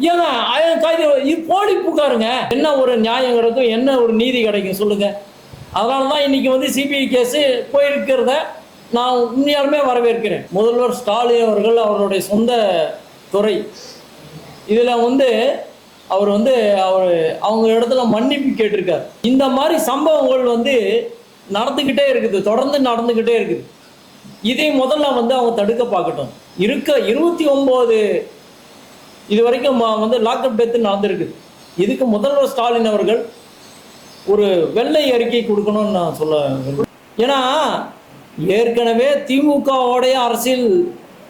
ஏங்க கைது இது போலி புகாருங்க. என்ன ஒரு நியாயம் கிடைக்கும், என்ன ஒரு நீதி கிடைக்கும் சொல்லுங்க. அதனால தான் இன்னைக்கு வந்து சிபிஐ கேஸ் போயிருக்கிறத நான் உண்மையாலுமே வரவேற்கிறேன். முதல்வர் ஸ்டாலின் அவர்கள் அவருடைய சொந்த துறை இதில் வந்து அவர் வந்து அவங்க இடத்துல மன்னிப்பு கேட்டிருக்கார். இந்த மாதிரி சம்பவங்கள் வந்து நடந்துக்கிட்டே இருக்குது, தொடர்ந்து நடந்துக்கிட்டே இருக்குது. இதை முதல்ல வந்து அவங்க தடுக்க பார்க்கட்டும். 29 இது வரைக்கும் வந்து லாக்அப் டெத்து நடந்திருக்குது. இதுக்கு முதல்வர் ஸ்டாலின் அவர்கள் ஒரு வெள்ளை அறிக்கை கொடுக்கணும்னு நான் சொல்ல விரும்புகிறேன். ஏன்னா ஏற்கனவே திமுகவோடைய அரசியல்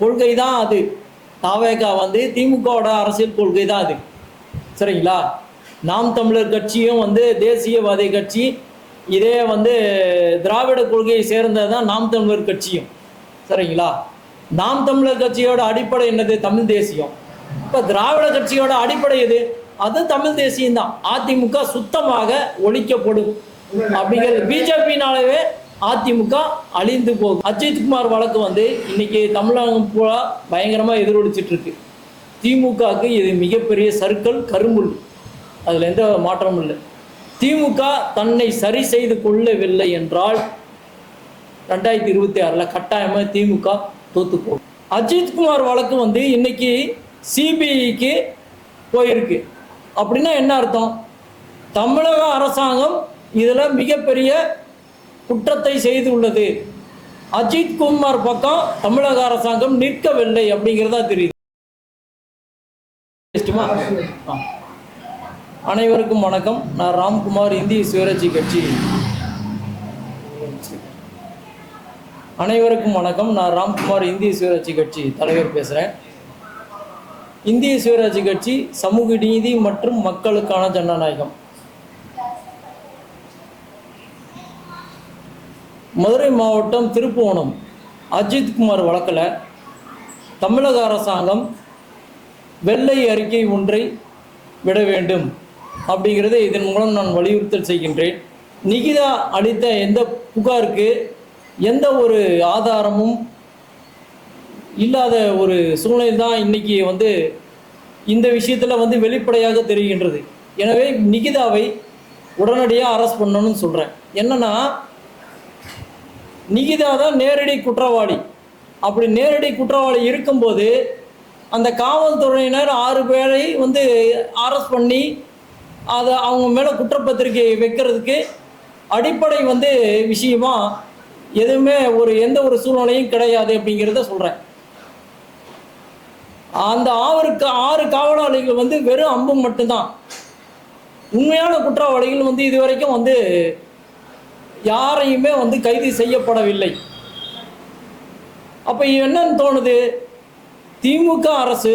கொள்கை தான் அது. தாவேகா வந்து திமுகவோட அரசியல் கொள்கை தான் அது. சரிங்களா? நாம் தமிழர் கட்சியும் வந்து தேசியவாதி கட்சி, இதே வந்து திராவிட கொள்கையை சேர்ந்தது தான் நாம் தமிழர் கட்சியும். சரிங்களா? நாம் தமிழர் கட்சியோட அடிப்படை என்னது? தமிழ் தேசியம். இப்போ திராவிட கட்சியோட அடிப்படை எது? அது தமிழ் தேசியம் தான். அதிமுக சுத்தமாக ஒழிக்கப்படும் அப்படிங்கிறது. பிஜேபினாலவே அதிமுக அழிந்து போகும். அஜித்குமார் வழக்கு வந்து இன்னைக்கு தமிழகம் பூரா பயங்கரமாக எதிரொலிச்சிட்டு இருக்கு. திமுகவுக்கு இது மிகப்பெரிய சர்க்கல், கரும்புல். அதில் எந்த மாற்றமும் இல்லை. திமுக தன்னை சரி செய்து கொள்ளவில்லை என்றால் 2026 கட்டாயமாக திமுக தோத்து போகும். அஜித்குமார் வழக்கு வந்து இன்னைக்கு சிபிஐக்கு போயிருக்கு. அப்படின்னா என்ன அர்த்தம்? தமிழக அரசாங்கம் இதில் மிகப்பெரிய குற்றத்தை செய்துள்ளது. அஜித்குமார் பக்கம் தமிழக அரசாங்கம் நிற்கவில்லை அப்படிங்கிறதா தெரியுது. அனைவருக்கும் வணக்கம். நான் ராம்குமார், இந்திய சுயராட்சி கட்சி. அனைவருக்கும் வணக்கம். நான் ராம்குமார், இந்திய சுயராட்சி கட்சி தலைவர் பேசுகிறேன். இந்திய சுயராட்சி கட்சி சமூக நீதி மற்றும் மக்களுக்கான ஜனநாயகம். மதுரை மாவட்டம் திருப்புவனம் அஜித்குமார் வழக்கில் தமிழக அரசாங்கம் வெள்ளை அறிக்கை ஒன்றை விட வேண்டும் அப்படிங்கிறத இதன் மூலம் நான் வலியுறுத்தல் செய்கின்றேன். நிகிதா அளித்த எந்த புகாருக்கு எந்த ஒரு ஆதாரமும் இல்லாத ஒரு சூழ்நிலை தான் இன்னைக்கு வந்து இந்த விஷயத்தில் வந்து வெளிப்படையாக தெரிகின்றது. எனவே நிகிதாவை உடனடியாக அரெஸ்ட் பண்ணணும்னு சொல்கிறேன். என்னன்னா, நிகிதா தான் நேரடி குற்றவாளி. அப்படி நேரடி குற்றவாளி இருக்கும்போது அந்த காவல்துறையினர் 6 பேரை வந்து அரெஸ்ட் பண்ணி அதை அவங்க மேலே குற்றப்பத்திரிகை வைக்கிறதுக்கு அடிப்படை வந்து விஷயமா எதுவுமே எந்த ஒரு சூழ்நிலையும் கிடையாது அப்படிங்கிறத சொல்கிறேன். அந்த 6 காவலாளிகள் வந்து வெறும் அம்பு மட்டும்தான். உண்மையான குற்றவாளிகள் வந்து இதுவரைக்கும் வந்து யாரையுமே வந்து கைது செய்யப்படவில்லை. அப்போ என்னன்னு தோணுது? திமுக அரசு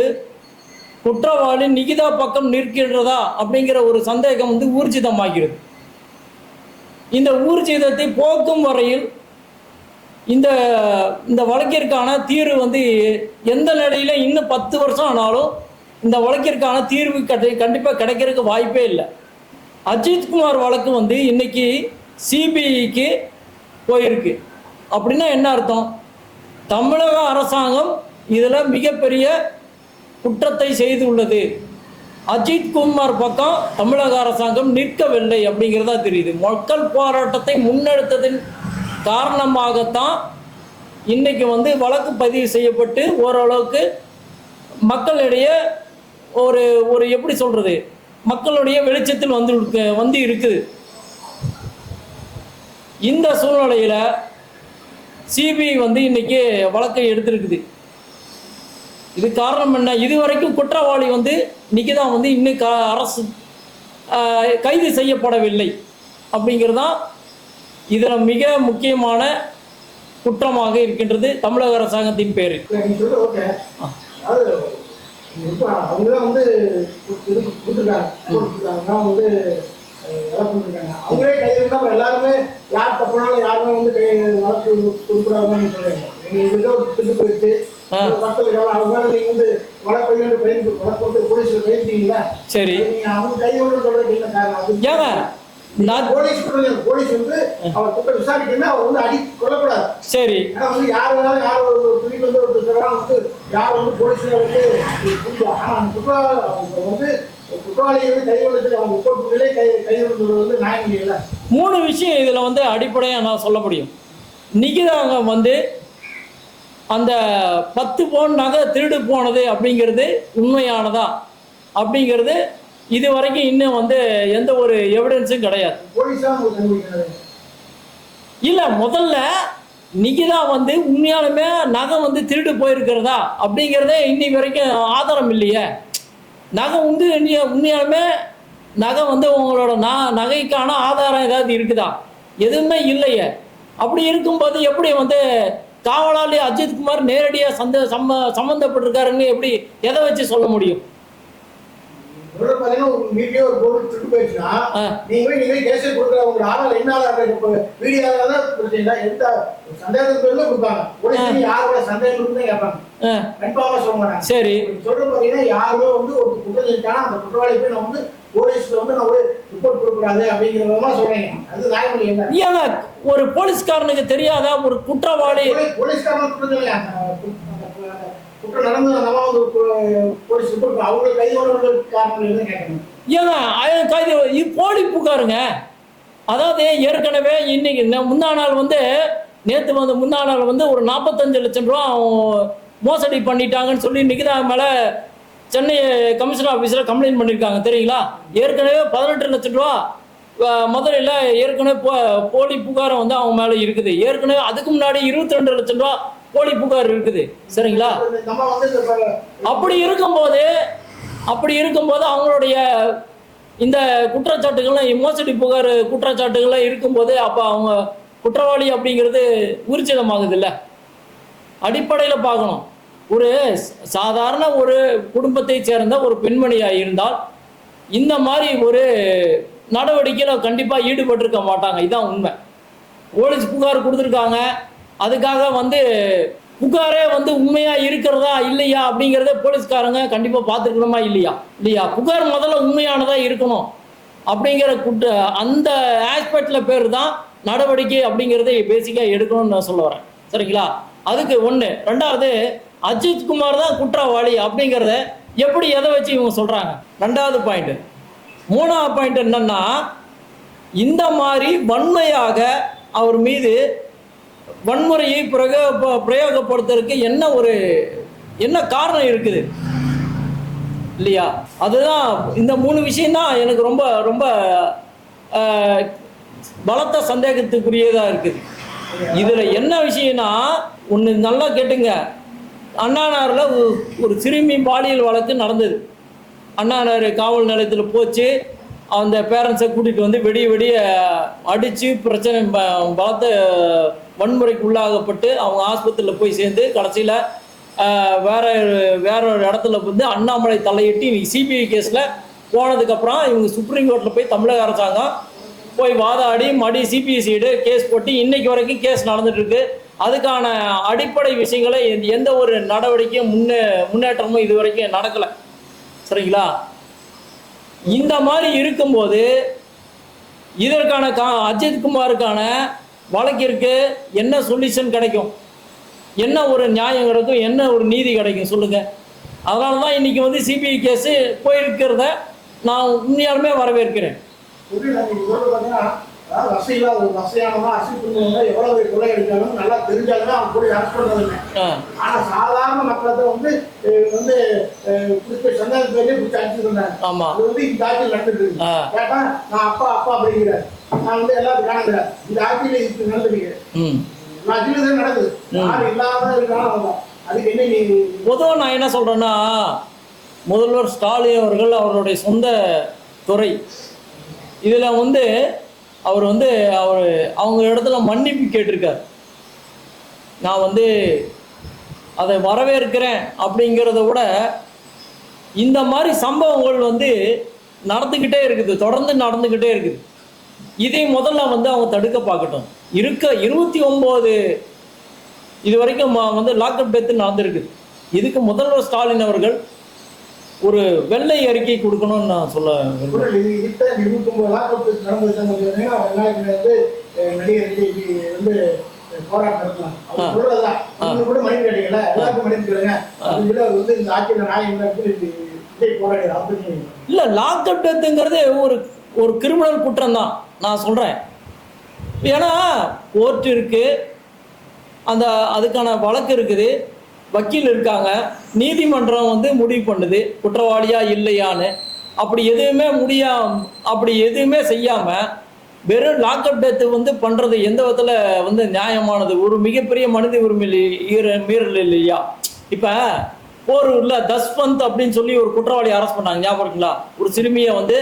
குற்றவாளி நிகிதா பக்கம் நிற்கின்றதா அப்படிங்கிற ஒரு சந்தேகம் வந்து ஊர்ஜிதமாகிறது. இந்த ஊர்ஜிதத்தை போக்கும் வரையில் இந்த வழக்கிற்கான தீர்வு வந்து எந்த நிலையில இன்னும் 10 வருஷம் ஆனாலும் இந்த வழக்கிற்கான தீர்வு கண்டிப்பாக கிடைக்கிறதுக்கு வாய்ப்பே இல்லை. அஜித்குமார் வழக்கு வந்து இன்னைக்கு சிபிஐக்கு போயிருக்கு. அப்படின்னா என்ன அர்த்தம்? தமிழக அரசாங்கம் இதில் மிகப்பெரிய குற்றத்தை செய்துள்ளது. அஜித்குமார் பக்கம் தமிழக அரசாங்கம் நிற்கவில்லை அப்படிங்கிறதா தெரியுது. மக்கள் போராட்டத்தை முன்னெடுத்ததின் காரணமாகத்தான் இன்னைக்கு வந்து வழக்கு பதிவு செய்யப்பட்டு ஓரளவுக்கு மக்களிடையே ஒரு எப்படி சொல்றது, மக்களுடைய வெளிச்சத்தில் வந்து இருக்குது. இந்த சூழ்நிலையில சிபிஐ வந்து இன்னைக்கு வழக்கை எடுத்திருக்குது. இது காரணம் என்ன? இதுவரைக்கும் குற்றவாளி வந்து நிகிதா வந்து இன்னும் அரசு கைது செய்யப்படவில்லை அப்படிங்கிறதான் இதில் மிக முக்கியமான குற்றமாக இருக்கின்றது தமிழக அரசாங்கத்தின் பேரில். அவங்களே கைது எல்லாருமே யார் தப்புனாலும் யாருமே வந்து வழக்கு கொடுக்கூடாதுன்னு சொல்றாங்க. போயிடுச்சு அவங்க நீங்க வந்து வழக்கு போலீஸ்ல கைதிங்களா? சரி, அவங்க கைது சொல்றதுக்கு என்ன காரணம்? போலீஸ் வந்து அவர் குற்றம் விசாரிக்கணும், அவர் வந்து அடி கொள்ளக்கூடாது. சரி, வந்து யார் வேணாலும் யார் ஒரு துணிக்கு வந்து யார் வந்து போலீஸ்ல வந்து புரியும். ஆனா அந்த குற்றவாளியை வந்து கைவிடுறதுக்கு அவங்க ரிப்போர்ட்டுகளே கைவிடுறது வந்து நியாயம் இல்லைல்ல. 3 விஷயம் இதில் வந்து அடிப்படையாக நான் சொல்ல முடியும். நிகிதாங்க வந்து அந்த 10 பவுன் நகை திருடு போனது அப்படிங்கிறது உண்மையானதா அப்படிங்கிறது இது வரைக்கும் இன்னும் வந்து எந்த ஒரு எவிடன்ஸும் கிடையாது. இல்லை, முதல்ல நிகிதா வந்து உண்மையாலுமே நகை வந்து திருடு போயிருக்கிறதா அப்படிங்கிறதே இன்னி வரைக்கும் ஆதாரம் இல்லையே. நகை வந்து உண்மையாலுமே நகை வந்து உங்களோட நகைக்கான ஆதாரம் ஏதாவது இருக்குதா? எதுவுமே இல்லையே. அப்படி இருக்கும்போது எப்படி வந்து காவலாளி அஜித்குமார் நேரடியாக சம்மந்தப்பட்டிருக்காருன்னு எப்படி எதை வச்சு சொல்ல முடியும்? வீட்லயே ஒரு பொருள் திருட்டு போயிடுச்சுன்னா நீங்க கேஸ் கொடுக்குறவங்க ஆதாரம் என்ன ஆதாரம் வீடியோ தான் எந்த சந்தேகத்துக்கு பேர்ல கொடுப்பாங்க. போலீஸ் யாரோட சந்தேகம் இருக்குன்னு கேட்பாங்க. கண்டிப்பாக சொல்ல மாட்டாங்க. சரி சொல்ற பாத்தீங்கன்னா யாரோ வந்து ஒரு குற்றம் செஞ்சானா அந்த குற்றவாளி போய் நான் வந்து போலீஸ்ல வந்து நான் ஒரு ரிப்போர்ட் கொடுக்கூடாது அப்படிங்கிறதா சொல்றீங்க. அது நியாயம் இல்லையா? ஏங்க ஒரு போலீஸ்காரனுக்கு தெரியாதா ஒரு குற்றவாளி போலீஸ்காரன் குற்றம் நடந்து நம்ம வந்து போலீஸ் ரிப்போர்ட் அவங்க கைது காரணம் என்ன கேட்கணும்? ஏங்க கைது இது போலி புகாருங்க. அதாவது ஏற்கனவே இன்னைக்கு முந்தா நாள் வந்து நேற்று வந்து முந்தா நாள் வந்து ஒரு 45 லட்சம் ரூபா மோசடி பண்ணிட்டாங்கன்னு சொல்லி நிகிதா மேலே சென்னை கமிஷனர் ஆஃபீஸில் கம்ப்ளைண்ட் பண்ணியிருக்காங்க தெரியுங்களா? ஏற்கனவே 18 லட்சம் ரூபா முதலில் ஏற்கனவே போலி புகாரம் வந்து அவங்க மேலே இருக்குது. ஏற்கனவே அதுக்கு முன்னாடி 22 லட்சம் ரூபா போலி புகார் இருக்குது. சரிங்களா? அப்படி இருக்கும்போது அவங்களுடைய இந்த குற்றச்சாட்டுகள்லாம் மோசடி புகார் குற்றச்சாட்டுகள்லாம் இருக்கும்போது அப்போ அவங்க குற்றவாளி அப்படிங்கிறது ஊர்ஜிதமாகுது இல்லை. அடிப்படையில் பார்க்கணும். ஒரு சாதாரண ஒரு குடும்பத்தை சேர்ந்த ஒரு பெண்மணியாக இருந்தால் இந்த மாதிரி ஒரு நடவடிக்கையில் கண்டிப்பாக ஈடுபட்டிருக்க மாட்டாங்க. இதுதான் உண்மை. போலீஸ் புகார் கொடுத்துருக்காங்க. அதுக்காக வந்து புகாரே வந்து உண்மையாக இருக்கிறதா இல்லையா அப்படிங்கிறத போலீஸ்காரங்க கண்டிப்பாக பார்த்துருக்கணுமா இல்லையா? புகார் முதல்ல உண்மையானதாக இருக்கணும் அப்படிங்கிற அந்த ஆஸ்பெக்டில் பேர் தான் நடவடிக்கை அப்படிங்கிறத பேசிக்காக எடுக்கணும்னு நான் சொல்ல வரேன். சரிங்களா? அதுக்கு ஒன்று. ரெண்டாவது, அஜித்குமார் தான் குற்றவாளி அப்படிங்கிறத எப்படி எதை வச்சு இவங்க சொல்கிறாங்க? ரெண்டாவது பாயிண்ட். மூணாவது பாயிண்ட் என்னன்னா, இந்த மாதிரி வன்மையாக அவர் மீது வன்முறையை பிரயோகப்படுத்துறதுக்கு என்ன காரணம் இருக்குது இல்லையா? அதுதான் இந்த 3 விஷயம்தான் எனக்கு ரொம்ப ரொம்ப பலத்த சந்தேகத்துக்குரியதாக இருக்குது. இதில் என்ன விஷயம்னா, ஒன்று நல்லா கேட்டுங்க. அண்ணாநகரில் ஒரு சிறுமி பாலியல் வழக்கு நடந்தது. அண்ணாநகர் காவல் நிலையத்தில் போச்சு. அந்த பேரண்ட்ஸை கூட்டிகிட்டு வந்து வெடிய அடித்து பிரச்சனை பலத்த வன்முறைக்கு உள்ளாகப்பட்டு அவங்க ஆஸ்பத்திரியில் போய் சேர்ந்து கடைசியில் வேற ஒரு இடத்துல வந்து அண்ணாமலை தலையிட்டு சிபிஐ கேஸில் போனதுக்கப்புறம் இவங்க சுப்ரீம் கோர்ட்டில் போய் தமிழக அரசாங்கம் போய் வாதாடி சிபிஎஸ்சிடு கேஸ் போட்டு இன்னைக்கு வரைக்கும் கேஸ் நடந்துட்டுருக்கு. அதுக்கான அடிப்படை விஷயங்களை எந்த ஒரு நடவடிக்கையும் முன்னேற்றமும் இது வரைக்கும் நடக்கலை. சரிங்களா? இந்த மாதிரி இருக்கும்போது இதற்கான அஜித்குமாருக்கான வழக்கிற்கு என்ன சொல்யூஷன் கிடைக்கும்? என்ன ஒரு நியாயம் கிடைக்கும்? என்ன ஒரு நீதி கிடைக்கும் சொல்லுங்க. அதனால தான் இன்னைக்கு வந்து சிபிஐ கேஸு போயிருக்கிறத நான் உண்மையாலுமே வரவேற்கிறேன். நல்லா தெரிஞ்சாலும் அவங்க கூட அரசு பண்றதில்லை. ஆனா சாதாரண மக்களை வந்து சந்தேகம் பேர்லயே பிடிச்சி அடிச்சுட்டு இருந்தாங்க. ஆமா, அது வந்து இந்த ஆட்சியில் நடந்துட்டு கேட்டா நான் அப்பா அப்படிங்கிறேன். நான் வந்து எல்லாத்தையும் காணுங்கிறேன். இந்த ஆட்சியில இது நடந்துருக்கேன். ஆட்சியில தான் நடக்குது. யாரும் இல்லாம இருக்காங்க. அதுக்கு என்ன பொதுவாக நான் என்ன சொல்றேன்னா, முதல்வர் ஸ்டாலின் அவர்கள் அவருடைய சொந்த துறை இதில் வந்து அவர் அவங்க இடத்துல மன்னிப்பு கேட்டிருக்கார். நான் வந்து அதை வரவேற்கிறேன் அப்படிங்கிறத விட இந்த மாதிரி சம்பவங்கள் வந்து நடந்துக்கிட்டே இருக்குது, தொடர்ந்து நடந்துக்கிட்டே இருக்குது. இதை முதல்ல வந்து அவங்க தடுக்க பார்க்கட்டும். 29 இது வரைக்கும் வந்து லாக்அப் டெத்து நடந்திருக்குது. இதுக்கு முதல்வர் ஸ்டாலின் அவர்கள் ஒரு வெள்ளை அறிக்கை கொடுக்கணும்னு நான் சொல்ல போராட்டம் நடத்தலாம். அவர் சொல்றதுதான். நீங்க கூட மன்னிப்பு கேட்டீங்கல்ல, எல்லாருக்கும் மன்னிப்பு கேளுங்க. அதுல வந்து இந்த ஆட்சியில நாயகம் விஜய் போராடி இல்ல லாக்அப் டெத்துங்கிறது ஒரு கிரிமினல் குற்றம் தான் நான் சொல்றேன். ஏன்னா கோர்ட் இருக்கு, அதுக்கான வழக்கு இருக்குது, வக்கீல் இருக்காங்க, நீதிமன்றம் வந்து முடிவு பண்ணுது குற்றவாளியா இல்லையான்னு. அப்படி எதுவுமே செய்யாம வெறும் லாக்அப் டெத்து வந்து பண்றது எந்த விதத்துல வந்து நியாயமானது? ஒரு மிகப்பெரிய மனித உரிமை மீறல் இல்லையா? இப்ப போரூர்ல தஸ்வந்த் அப்படின்னு சொல்லி ஒரு குற்றவாளி அரெஸ்ட் பண்ணாங்க, ஞாபகம் இருக்குங்களா? ஒரு சிறுமியை வந்து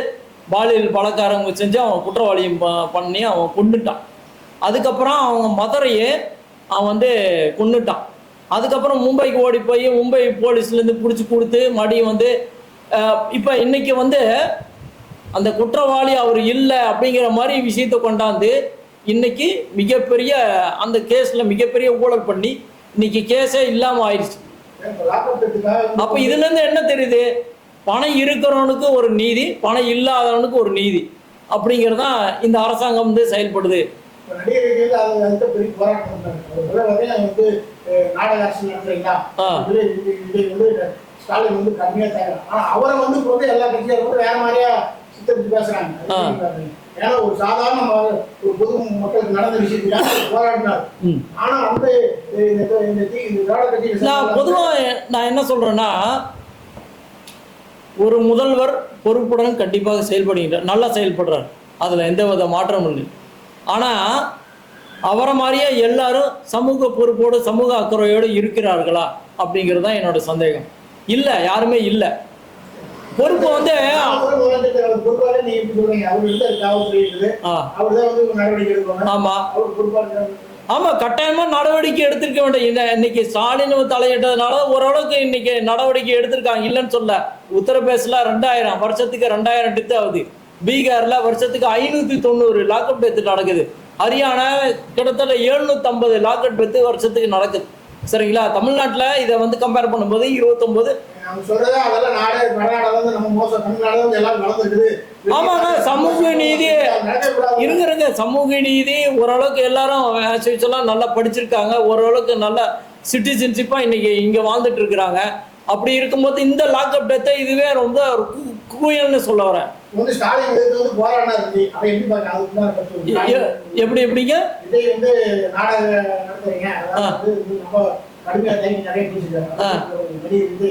பாலியல் பலாத்காரம் செஞ்சு அவன் குற்றவாளியும் பண்ணி அவன் கொண்டுட்டான். அதுக்கப்புறம் அவங்க மதுரையே அவன் வந்து கொண்டுட்டான். அதுக்கப்புறம் மும்பைக்கு ஓடி போய் மும்பை போலீஸ்லேருந்து பிடிச்சி கொடுத்து மறுபடியும் வந்து இப்போ இன்னைக்கு வந்து அந்த குற்றவாளி அவர் இல்லை அப்படிங்கிற மாதிரி விஷயத்தை கொண்டாந்து இன்னைக்கு மிகப்பெரிய அந்த கேஸில் மிகப்பெரிய ஊழல் பண்ணி இன்னைக்கு கேஸே இல்லாமல் ஆயிடுச்சு. அப்போ இதுலேருந்து என்ன தெரியுது? பணம் இருக்கிறவனுக்கு ஒரு நீதி, பணம் இல்லாதவனுக்கு ஒரு நீதி அப்படிங்கிறது தான் இந்த அரசாங்கம் வந்து செயல்படுது. ஸ்டாலின் வந்து கம்மியா தயார். ஆனா அவரை வந்து எல்லா கட்சியாரும் வந்து வேற மாதிரியா சித்தரித்து பேசுறாங்க. ஏன்னா ஒரு சாதாரண ஒரு பொது மக்களுக்கு நடந்த விஷயத்துக்காக போராடினார். ஆனா வந்து பொதுவா நான் என்ன சொல்றேன்னா, ஒரு முதல்வர் பொறுப்புடன் கண்டிப்பாக செயல்படுகிறார், நல்லா செயல்படுறார், அதுல எந்த வித மாற்றமும் இல்லை. ஆனா அவரை மாதிரியே எல்லாரும் சமூக பொறுப்போடு சமூக அக்கறையோடு இருக்கிறார்களா அப்படிங்கிறது தான் என்னோட சந்தேகம். இல்லை, யாருமே இல்லை. பொறுப்பு வந்து ஆமா கட்டாயமா நடவடிக்கை எடுத்திருக்க வேண்டும். இன்னைக்கு ஸ்டாலின் தலையிட்டதுனால ஓரளவுக்கு இன்னைக்கு நடவடிக்கை எடுத்திருக்காங்க, இல்லைன்னு சொல்ல. உத்தரப்பிரதேசல 2000 வருஷத்துக்கு 2000 டெத் ஆகுது. பீகார்ல வருஷத்துக்கு 590 லாக்அப் டெத்து நடக்குது. ஹரியானா கிட்டத்தட்ட 750 லாக்அப் டெத்து வருஷத்துக்கு நடக்குது. சரிங்களா? தமிழ்நாட்டில் இதை வந்து கம்பேர் பண்ணும்போது 29. ஆமாங்க, சமூக நீதி இருக்கிறங்க. சமூக நீதி ஓரளவுக்கு எல்லாரும் நல்லா படிச்சிருக்காங்க, ஓரளவுக்கு நல்ல சிட்டிசன்ஷிப்பா இன்னைக்கு இங்க வாழ்ந்துட்டு இருக்கிறாங்க. அப்படி இருக்கும்போது இந்த லாக்அப் டெத்தை இதுவே ரொம்ப குயல்னு சொல்ல வரேன். எப்படி எப்படிங்க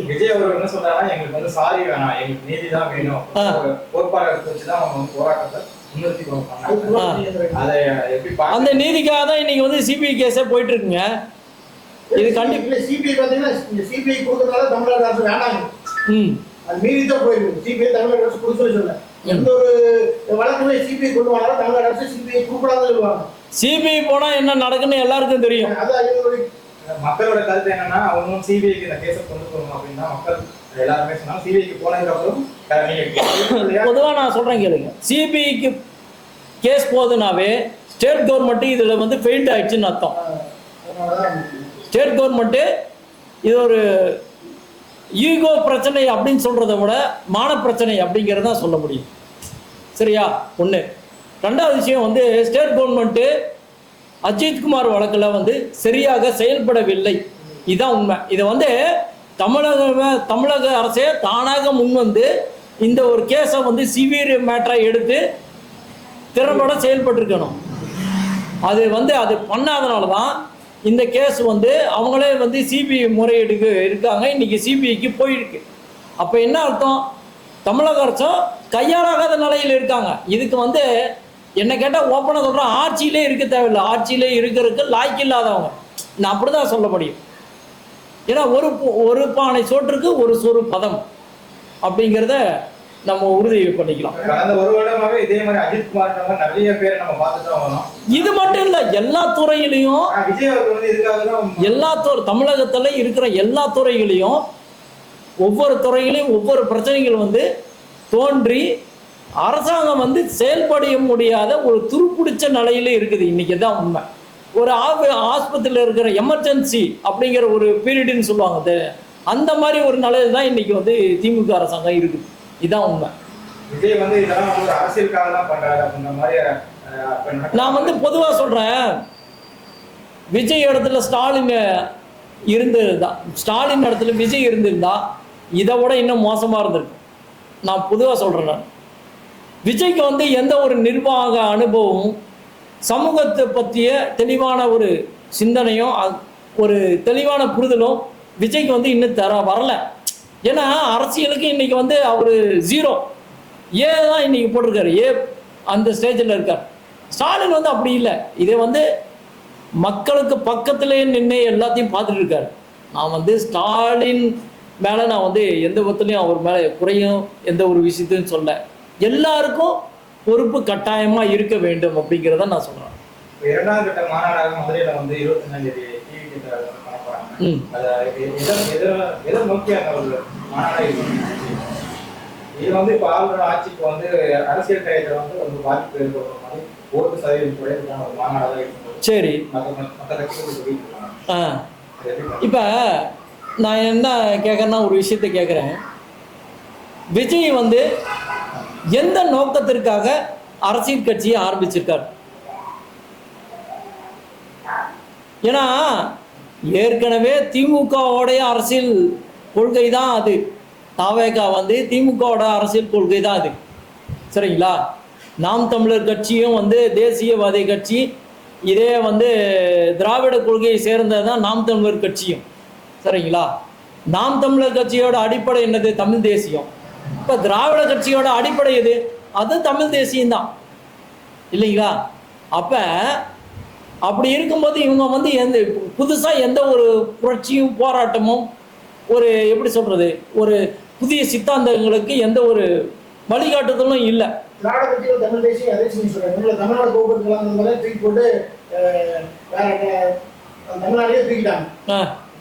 விஜய் அவர்கள் என்ன சொல்றாங்கன்னா, எங்களுக்கு வந்து சாரி வேணாம், எங்களுக்கு நீதி தான் வேணும், பொறுப்பாளர் வச்சுதான் அவங்க போராட்டத்தை முன்னிறுத்தி போவாங்க. அந்த நீதிக்காக தான் இன்னைக்கு வந்து சிபிஐ கேஸே போயிட்டு இருக்குங்க. இது கண்டிப்பா சிபிஐ பாத்தீங்கன்னா சிபிஐ கொடுக்கறதால தமிழ்நாடு அரசு வேணாங்க. அது மீறி தான் போயிருக்கு. சிபிஐ தமிழ்நாடு அரசு கொடுக்க சொல்ல எந்த ஒரு வழக்குமே சிபிஐ கொண்டு வந்தாலும் தமிழ்நாடு அரசு சிபிஐ கொடுக்கூடாதுன்னு சொல்லுவாங்க. சிபிஐ போனா என்ன நடக்குன்னு எல்லாருக்கும் தெரியும். மக்களோட கருத்து என்னன்னா, அவங்க சிபிஐக்கு இந்த கேஸை கொண்டு போகணும் அப்படின்னா மக்கள் எல்லாருமே சொன்னாங்க. சிபிஐக்கு போனதுக்கு அப்புறம் பொதுவா நான் சொல்றேன் கேளுங்க, சிபிஐக்கு கேஸ் போகுதுனாவே ஸ்டேட் கவர்மெண்ட் இதுல வந்து ஃபெயில்ட் ஆயிடுச்சுன்னு அர்த்தம். ஸ்டேட் கவர்மெண்ட் இது ஒரு ஈகோ பிரச்சனை அப்படின்னு சொல்றதை விட மான பிரச்சனை அப்படிங்கிறத சொல்ல முடியும். சரியா? ஒன்று. ரெண்டாவது விஷயம் வந்து ஸ்டேட் கவர்மெண்ட்டு அஜித்குமார் வழக்கில் வந்து சரியாக செயல்படவில்லை. இதுதான் உண்மை. இதை வந்து தமிழக அரசே தானாக முன் வந்து இந்த ஒரு கேஸை வந்து சிவியர் மேட்டராக எடுத்து திறம்பட செயல்பட்டுருக்கணும். அது பண்ணாதனால தான் இந்த கேஸ் வந்து அவங்களே வந்து சிபிஐ முறையீடுக்கு இருக்காங்க, இன்னைக்கு சிபிஐக்கு போயிருக்கு. அப்போ என்ன அர்த்தம்? தமிழக அரசும் கையாளாகாத நிலையில் இருக்காங்க. இதுக்கு வந்து என்ன கேட்டால் ஓப்பனாக சொல்கிறேன், ஆட்சியிலே இருக்க தேவையில்லை, ஆட்சியிலே இருக்கிறதுக்கு லாய்க்கு இல்லாதவங்க, நான் அப்படி தான் சொல்ல முடியும். ஏன்னா ஒரு பானை சோற்றுக்கு ஒரு சொரு பதம் அப்படிங்கிறத நம்ம உறுதி பண்ணிக்கலாம். கடந்த ஒரு வருடமாவே இதே மாதிரி அஜித்குமார் நிறைய பேர் நம்ம பார்த்துட்டு வரோம். இது மட்டும் இல்லை, எல்லா துறையிலையும் தமிழகத்துல இருக்கிற எல்லா துறைகளையும் ஒவ்வொரு துறைகளையும் ஒவ்வொரு பிரச்சனைகள் வந்து தோன்றி அரசாங்கம் வந்து செயல்பட முடியாத ஒரு துருப்பிடிச்ச நிலையில இருக்குது. இன்னைக்கு தான் உண்மை. ஒரு ஆஸ்பத்திரியில் இருக்கிற எமர்ஜென்சி அப்படிங்கிற ஒரு பீரியடுன்னு சொல்லுவாங்க, அந்த மாதிரி ஒரு நிலையில தான் இன்னைக்கு வந்து திமுக அரசாங்கம் இருக்குது. இதுதான் உண்மை. விஜய் வந்து இதெல்லாம் ஒரு அரசியலுக்காக தான் பண்றாரு அப்படின்ற மாதிரி நான் வந்து பொதுவாக சொல்றேன். விஜய் இடத்துல ஸ்டாலின் இருந்திருந்தா, ஸ்டாலின் இடத்துல விஜய் இருந்திருந்தா இதை விட இன்னும் மோசமாக இருந்திருக்கும். நான் பொதுவாக சொல்கிறேன். நான் விஜய்க்கு வந்து எந்த ஒரு நிர்வாக அனுபவமும், சமூகத்தை பற்றிய தெளிவான ஒரு சிந்தனையும், ஒரு தெளிவான புரிதலும் விஜய்க்கு வந்து இன்னும் வரல. ஏன்னா அரசியலுக்கு இன்னைக்கு வந்து அவர் 0 தான் இன்னைக்கு போட்டிருக்காரு. அந்த ஸ்டேஜில் இருக்கார். ஸ்டாலின் வந்து அப்படி இல்லை. இதை வந்து மக்களுக்கு பக்கத்திலேயே நின்று எல்லாத்தையும் பார்த்துட்டு இருக்காரு. நான் வந்து ஸ்டாலின் மேலே நான் வந்து எந்த விதத்துலையும் அவர் மேலே குறையும் எந்த ஒரு விஷயத்தையும் சொல்ல. எல்லாருக்கும் பொறுப்பு கட்டாயமாக இருக்க வேண்டும் அப்படிங்கிறத நான் சொல்கிறேன். 2ஆம் கட்ட மாநாடாக மதுரையில வந்து 25ஆம் தேதி டிவி பண்ண போறாங்க. எதை நோக்கியான ஒரு மாநாடாக இருக்கு. இது வந்து இப்போ ஆளுநர் ஆட்சிக்கு வந்து அரசியல் கையத்தில் வந்து ஒரு பாதிப்பு ஏற்படுற மாதிரி ஓட்டு சதவீதம் குறைவுக்கான ஒரு மாநாடாக இருக்கும். சரி, மற்ற கட்சிகள் இப்போ நான் என்ன கேட்குறேன்னா ஒரு விஷயத்தை கேட்குறேன். விஜய் வந்து எந்த நோக்கத்திற்காக அரசியல் கட்சியை ஆரம்பிச்சிருக்கார்? ஏன்னா ஏற்கனவே திமுகவோடைய அரசியல் கொள்கை தான் அது. தாவேகா வந்து திமுகவோட அரசியல் கொள்கை தான் அது. சரிங்களா? நாம் தமிழர் கட்சியும் வந்து தேசியவாதி கட்சி, இதே வந்து திராவிட கொள்கையை சேர்ந்தது தான் நாம் தமிழர் கட்சியும். சரிங்களா? நாம் தமிழர் கட்சியோட அடிப்படை என்னது? தமிழ் தேசியம். இப்போ திராவிட கட்சியோட அடிப்படை எது? அது தமிழ் தேசியம்தான், இல்லைங்களா? அப்போ அப்படி இருக்கும்போது இவங்க வந்து புதுசாக எந்த ஒரு புரட்சியும் போராட்டமும் ஒரு எப்படி சொல்கிறது, ஒரு புதிய சித்தாந்தங்களுக்கு எந்த ஒரு வழிகாட்டுதலும் இல்லை. திராவிட கட்சிகள் தமிழ் தேசியம் அதே சொல்றாங்க. தமிழ்நாடு போக்குவரத்து கழகம் தூக்கி போட்டு தமிழ்நாடையே தூக்கிட்டாங்க.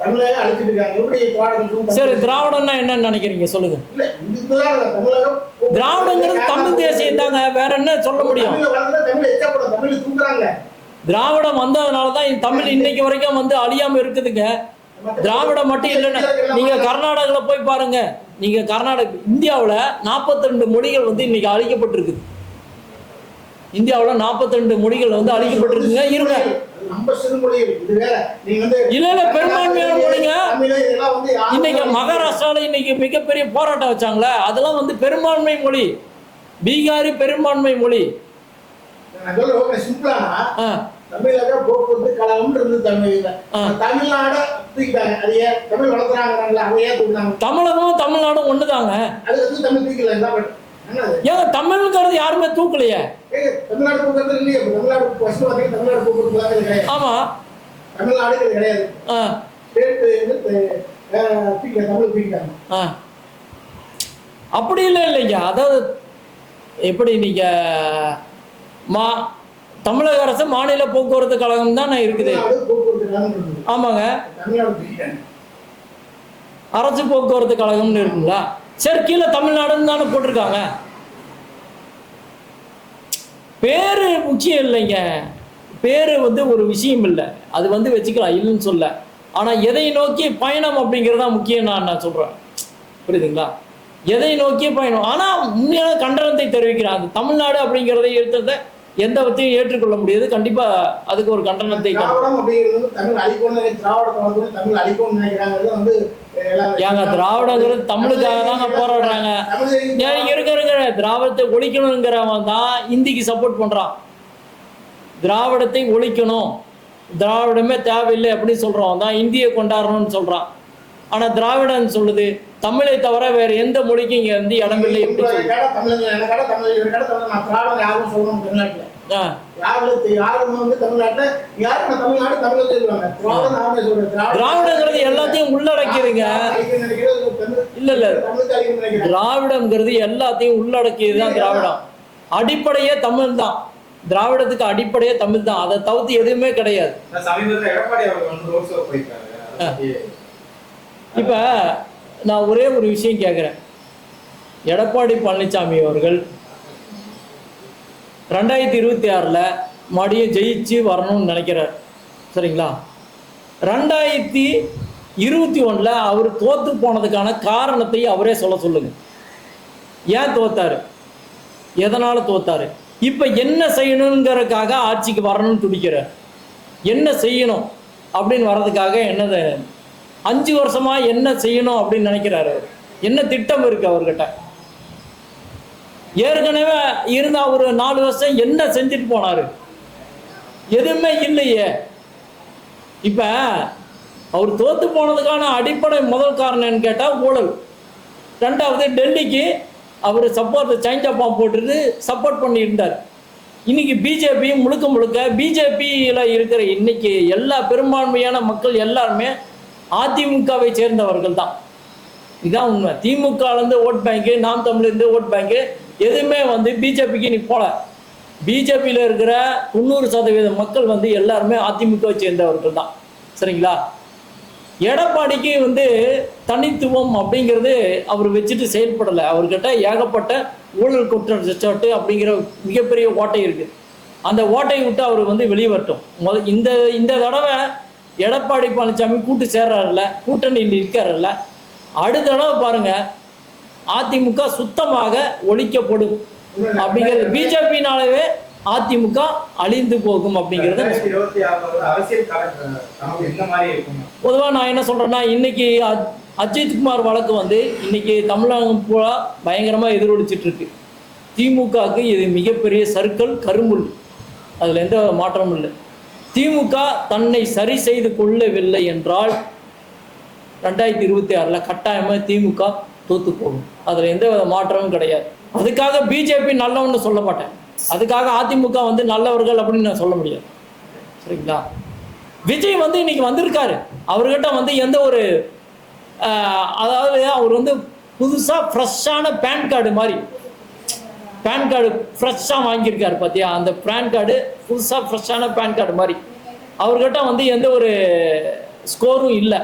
தமிழக அழைச்சிட்டு இருக்காங்க. எப்படி திராவிட? சரி, திராவிடம்னா என்னன்னு நினைக்கிறீங்க சொல்லுங்க. திராவிடங்கிறது தமிழ் தேசியம் தாங்க, வேற என்ன சொல்ல முடியும்? தமிழ் தூக்குறாங்க. திராவிடம் வந்ததுனால தான் தமிழ் இன்னைக்கு வரைக்கும் வந்து அழியாம இருக்குதுங்க. திராவிடம் மட்டும் இல்லைன்னா நீங்க கர்நாடகாவில் போய் பாருங்க. நீங்க கர்நாடகா, இந்தியாவில் 42 மொழிகள் வந்து இன்னைக்கு அழிக்கப்பட்டிருக்குது. இந்தியாவில் 42 மொழிகள் வந்து அழிக்கப்பட்டிருக்குங்க. இருங்க, இல்ல பெரும்பான்மையான மொழிங்க. இன்னைக்கு மகாராஷ்டிரால இன்னைக்கு மிகப்பெரிய போராட்டம் வச்சாங்களே, அதெல்லாம் வந்து பெரும்பான்மை மொழி. பீகாரி பெரும்பான்மை மொழி. தமிழக போக்குவரத்து கழகம் தமிழ்நாடு தூக்கிட்டாங்க. அதையே தமிழ் வளர்த்துறாங்க. அதையே தூக்கிட்டாங்க. தமிழகம் தமிழ்நாடும் ஒண்ணுதாங்க. அது வந்து தமிழ் தூக்கல. ஏங்க தமிழ்ங்கிறது யாருமே தூக்கலையே. தமிழ்நாடு போக்குவரத்து இல்லையே. தமிழ்நாடு ஃபர்ஸ்ட் வந்து தமிழ்நாடு போக்குவரத்து கிடையாது. ஆமா, தமிழ்நாடு கிடையாது. தமிழ் தூக்கிட்டாங்க. அப்படி இல்லை இல்லைங்க. அதாவது எப்படி நீங்க தமிழக அரசு மாநில போக்குவரத்து கழகம் தான் இருக்குது. ஆமாங்க, அரசு போக்குவரத்து கழகம்னு இருக்குங்களா? சரி, கீழே தமிழ்நாடுன்னு தானே போட்டிருக்காங்க. பேரு முக்கியம் இல்லைங்க. பேரு வந்து ஒரு விஷயம் இல்லை. அது வந்து வச்சுக்கலாம், இல்லைன்னு சொல்ல. ஆனால் எதை நோக்கி பயணம் அப்படிங்கிறதா முக்கியம். நான் சொல்கிறேன், புரியுதுங்களா? எதை நோக்கிய பயணம். ஆனால் உண்மையான கண்டனத்தை தெரிவிக்கிறேன். அந்த தமிழ்நாடு அப்படிங்கிறத எடுத்ததை எந்த வகையும் ஏற்றுக்கொள்ள முடியாது. கண்டிப்பா அதுக்கு ஒரு கண்டனத்தை. ஏங்க திராவிடங்கிறது தமிழுக்காக தாங்க போராடுறாங்க. இருக்கிற திராவிடத்தை ஒழிக்கணுங்கிறவன் தான் இந்திக்கு சப்போர்ட் பண்றான். திராவிடத்தை ஒழிக்கணும், திராவிடமே தேவையில்லை அப்படின்னு சொல்றவன் தான் இந்தியை கொண்டாடணும்னு சொல்றான். ஆனா திராவிடன் சொல்லுது தமிழை தவிர வேற எந்த மொழிக்கும் இங்க வந்து இடமில்லை. திராவிடங்கிறது எல்லாத்தையும் உள்ளடக்கியதுங்க. இல்ல இல்ல, திராவிடங்கிறது எல்லாத்தையும் உள்ளடக்கியதுதான் திராவிடம். அடிப்படையே தமிழ் தான். திராவிடத்துக்கு அடிப்படையே தமிழ் தான். அதை தவிர்த்து எதுவுமே கிடையாது. இப்ப நான் ஒரே ஒரு விஷயம் கேட்குறேன். எடப்பாடி பழனிசாமி அவர்கள் 2026 மறுபடியும் ஜெயிச்சு வரணும்னு நினைக்கிறார். சரிங்களா? 2021 அவர் தோத்து போனதுக்கான காரணத்தை அவரே சொல்லுங்க. ஏன் தோத்தாரு, எதனால தோத்தாரு, இப்போ என்ன செய்யணுங்கிறதுக்காக ஆட்சிக்கு வரணும்னு துடிக்கிறார். என்ன செய்யணும்? அப்படின்னு வர்றதுக்காக என்னது 5 வருஷமா என்ன செய்யணும் அப்படின்னு நினைக்கிறாரு அவர். என்ன திட்டம் இருக்கு அவர்கிட்ட? ஏற்கனவே இருந்த ஒரு 4 வருஷம் என்ன செஞ்சுட்டு போனாரு? எதுவுமே இல்லையே. இப்ப அவர் தோத்து போனதுக்கான அடிப்படை முதல் காரணம் என்னன்னு கேட்டா ஊழல். ரெண்டாவது டெல்லிக்கு அவர் சைன் ஜப்பான் போட்டுட்டு சப்போர்ட் பண்ணியிருந்தார். இன்னைக்கு பிஜேபி முழுக்க பிஜேபியில் இருக்கிற இன்னைக்கு எல்லா பெரும்பான்மையான மக்கள் எல்லாருமே அதிமுகவை சேர்ந்தவர்கள் தான். இதுதான் உண்மை. திமுகலேருந்து ஓட் பேங்க்கு, நாம் தமிழ்லேருந்து ஓட் பேங்க்கு எதுவுமே வந்து பிஜேபிக்கு நீ போல. பிஜேபியில் இருக்கிற 90% மக்கள் வந்து எல்லாருமே அதிமுகவை சேர்ந்தவர்கள் தான். சரிங்களா? எடப்பாடிக்கு வந்து தனித்துவம் அப்படிங்கிறது அவர் வச்சுட்டு செயல்படலை. அவர்கிட்ட ஏகப்பட்ட ஊழல் குற்றச்சாட்டு அப்படிங்கிற மிகப்பெரிய ஓட்டை இருக்குது. அந்த ஓட்டையை விட்டு அவர் வந்து வெளியே வரட்டும். இந்த தடவை எடப்பாடி பழனிசாமி கூட்டு சேர்றாருல்ல, கூட்டணியில் இருக்காருல்ல, அடுத்த தடவை பாருங்க அதிமுக சுத்தமாக ஒழிக்கப்படும் அப்படிங்கிறது. பிஜேபினாலவே அதிமுக அழிந்து போகும் அப்படிங்கிறது. பொதுவாக நான் என்ன சொல்றேன்னா, இன்னைக்கு அஜித்குமார் வழக்கு வந்து இன்னைக்கு தமிழகம் பூரா பயங்கரமாக எதிரொலிச்சிட்டு இருக்கு. திமுகவுக்கு இது மிகப்பெரிய சர்க்கிள், கரும்புல், அதில் எந்த மாற்றமும் இல்லை. திமுக தன்னை சரி செய்து கொள்ளவில்லை என்றால் 2026 கட்டாயமாக திமுக தோத்து போகும். அதில் எந்த மாற்றமும் கிடையாது. அதுக்காக பிஜேபி நல்லவன்னு சொல்ல மாட்டேன், அதுக்காக அதிமுக வந்து நல்லவர்கள் அப்படின்னு நான் சொல்ல முடியாது. சரிங்களா? விஜய் வந்து இன்னைக்கு வந்திருக்காரு. அவர்கிட்ட வந்து எந்த ஒரு அதாவது அவர் வந்து புதுசாக ஃப்ரெஷ்ஷான பேன் கார்டு மாதிரி, பேன் கார்டு ஃப்ரெஷ்ஷாக வாங்கியிருக்காரு பார்த்தியா? அந்த பேன் கார்டு புதுசாக ஃப்ரெஷ்ஷான பேன் கார்டு மாதிரி. அவர்கிட்ட வந்து எந்த ஒரு ஸ்கோரும் இல்லை.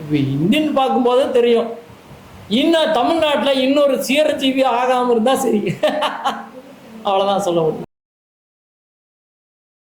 இப்போ இந்தியன் பார்க்கும்போது தெரியும். இன்னும் தமிழ்நாட்டில் இன்னொரு சீரஜீவி ஆகாமல் இருந்தால் சரி. அவ்வளோதான் சொல்ல முடியும்.